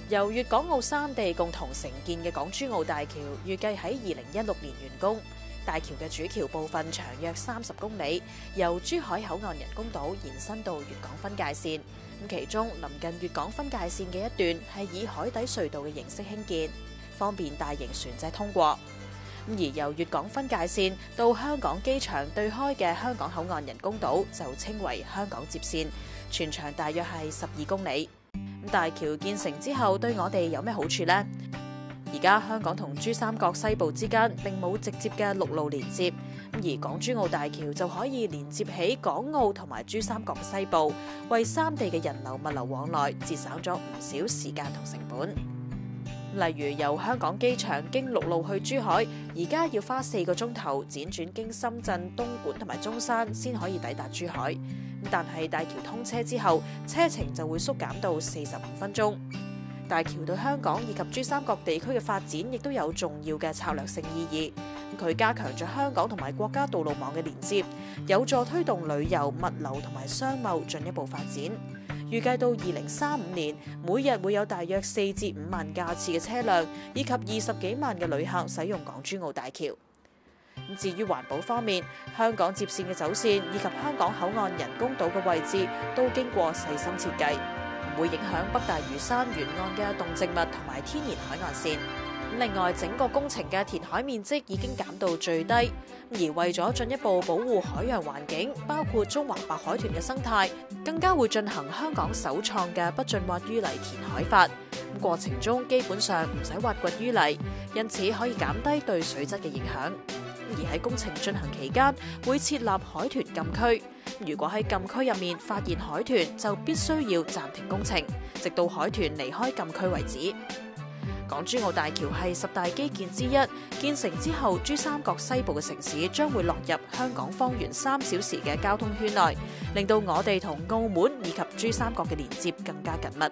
由粵港澳三地共同承建嘅港珠澳大橋，預計喺2016年完工。大橋嘅主橋部分長約30公里，由珠海口岸人工島延伸到粵港分界線。其中臨近粵港分界線嘅一段係以海底隧道嘅形式興建，方便大型船隻通過。而由粵港分界線到香港機場對開嘅香港口岸人工島就稱為香港接線，全長大約係12公里。大橋建成之後對我哋有咩好處呢？而家香港同珠三角西部之間並冇直接嘅陸路連接，而港珠澳大橋就可以連接起港澳同埋珠三角西部，為三地嘅人流物流往來節省咗唔少時間同成本。例如由香港機場經陸路去珠海，而家要花4個鐘頭輾轉經深圳、東莞同埋中山先可以抵達珠海。但係大橋通車之後，車程就會縮減到45分鐘。大橋對香港以及珠三角地區嘅發展亦都有重要嘅策略性意義。佢加強咗香港同埋國家道路網嘅連接，有助推動旅遊、物流同埋商貿進一步發展。預計到2035年，每日會有大約4至5萬架次嘅車輛，以及20幾萬嘅旅客使用港珠澳大橋。至於環保方面，香港接線嘅走線以及香港口岸人工島嘅位置都經過細心設計，唔會影響北大嶼山沿岸嘅動植物同埋天然海岸線。另外，整個工程嘅填海面積已經減到最低，而為咗進一步保護海洋環境，包括中華白海豚嘅生態，更加會進行香港首創嘅不盡挖淤泥填海法。過程中基本上唔使挖掘淤泥，因此可以減低對水質嘅影響。而喺工程進行期間，會設立海豚禁區。如果喺禁區入面發現海豚，就必須要暫停工程，直到海豚離開禁區為止。港珠澳大橋係10大基建之一，建成之後，珠三角西部嘅城市將會落入香港方圓3小時嘅交通圈內，令到我哋同澳門以及珠三角嘅連接更加緊密。